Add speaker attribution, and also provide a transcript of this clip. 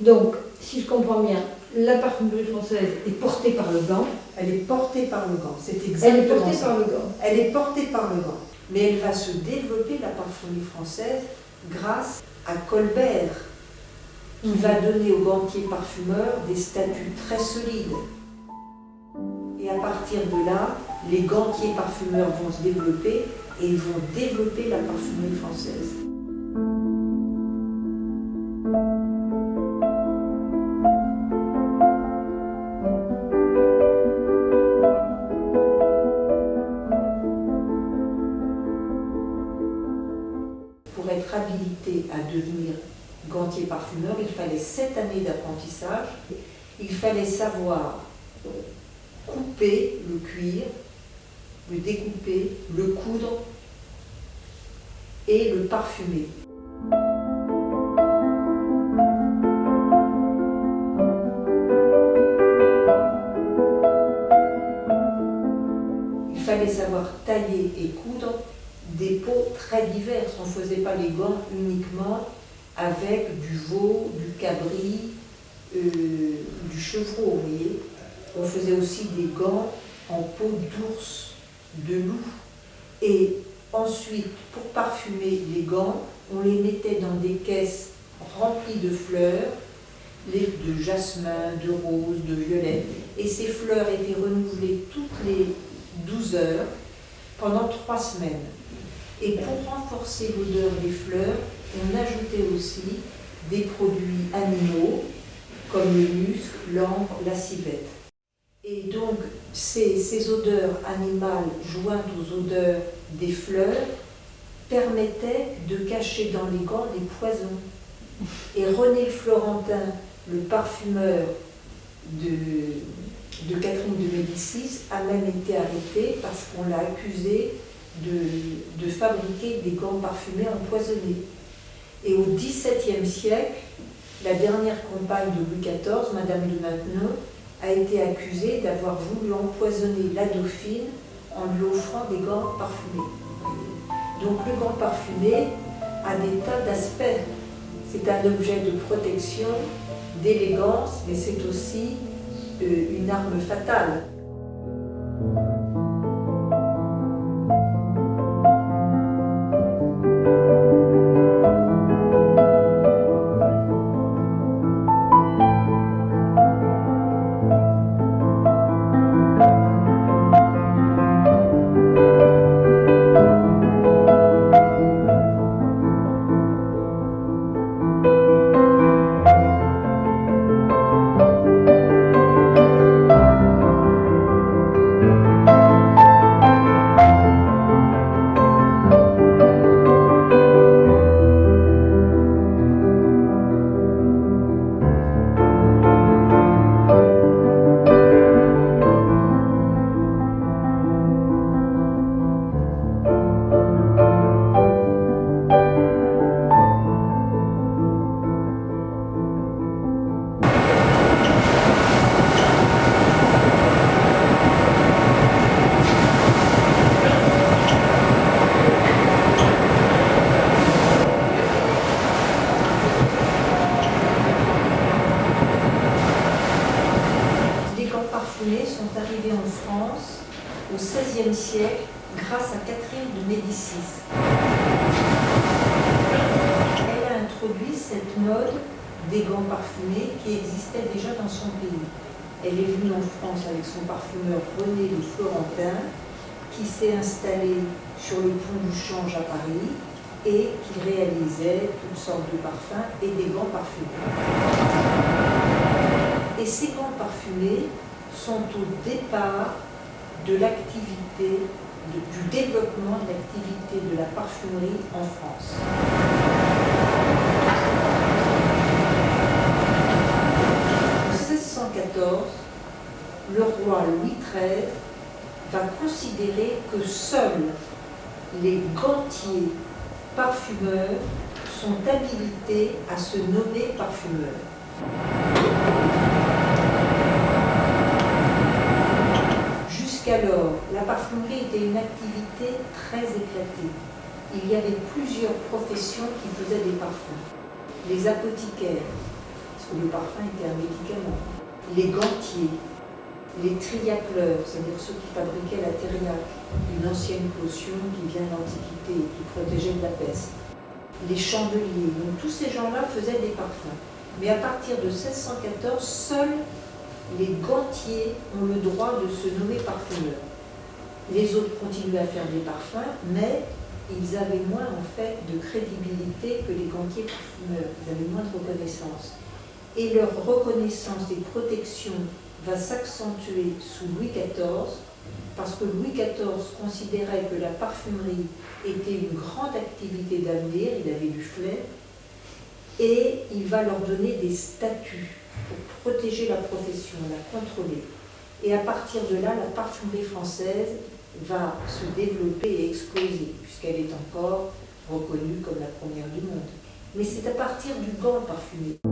Speaker 1: Donc, si je comprends bien, la parfumerie française est portée par le gant.
Speaker 2: Elle est portée par le gant, c'est
Speaker 1: Elle est
Speaker 2: exactement
Speaker 1: portée
Speaker 2: ça.
Speaker 1: par le gant.
Speaker 2: Elle est portée par le gant. Mais elle va se développer, la parfumerie française, grâce à Colbert, qui va donner aux gantiers parfumeurs des statuts très solides. Et à partir de là, les gantiers parfumeurs vont se développer et ils vont développer la parfumerie française. Pour être habilité à devenir gantier parfumeur, il fallait 7 années d'apprentissage. Il fallait savoir couper le cuir, le découper, le coudre et le parfumer. Il fallait savoir tailler et coudre des peaux très diverses. On ne faisait pas les gants uniquement avec du veau, du cabri, du chevreau, vous voyez. On faisait aussi des gants en peau d'ours, de loup. Et ensuite, pour parfumer les gants, on les mettait dans des caisses remplies de fleurs, de jasmin, de rose, de violet. Et ces fleurs étaient renouvelées toutes les 12 heures pendant 3 semaines. Et pour renforcer l'odeur des fleurs, on ajoutait aussi des produits animaux comme le musc, l'ambre, la civette. Et donc ces odeurs animales jointes aux odeurs des fleurs permettaient de cacher dans les gants des poisons. Et René Florentin, le parfumeur de Catherine de Médicis, a même été arrêté parce qu'on l'a accusé de fabriquer des gants parfumés empoisonnés. Et au XVIIe siècle, la dernière compagne de Louis XIV, Madame de Maintenon, a été accusée d'avoir voulu empoisonner la dauphine en lui offrant des gants parfumés. Donc le gant parfumé a des tas d'aspects. C'est un objet de protection, d'élégance, mais c'est aussi une arme fatale. Sont arrivés en France au XVIe siècle grâce à Catherine de Médicis. Elle a introduit cette mode des gants parfumés qui existait déjà dans son pays. Elle est venue en France avec son parfumeur René de Florentin, qui s'est installé sur le pont du Change à Paris et qui réalisait toutes sortes de parfums et des gants parfumés. Et ces gants parfumés sont au départ de l'activité, du développement de l'activité de la parfumerie en France. En 1614, le roi Louis XIII va considérer que seuls les gantiers parfumeurs sont habilités à se nommer parfumeurs. Jusqu'alors, la parfumerie était une activité très éclatée. Il y avait plusieurs professions qui faisaient des parfums. Les apothicaires, ce que les parfums étaient un médicament. Les gantiers, les triacleurs, c'est-à-dire ceux qui fabriquaient la thériaque, une ancienne potion qui vient de l'Antiquité, qui protégeait de la peste. Les chandeliers, donc tous ces gens-là faisaient des parfums. Mais à partir de 1614, seuls les gantiers ont le droit de se nommer parfumeurs. Les autres continuaient à faire des parfums, mais ils avaient moins en fait de crédibilité que les gantiers parfumeurs. Ils avaient moins de reconnaissance. Et leur reconnaissance et protection va s'accentuer sous Louis XIV, parce que Louis XIV considérait que la parfumerie était une grande activité d'avenir, il avait du flair, et il va leur donner des statuts pour protéger la profession, la contrôler. Et à partir de là, la parfumerie française va se développer et exploser, puisqu'elle est encore reconnue comme la première du monde. Mais c'est à partir du gant parfumé.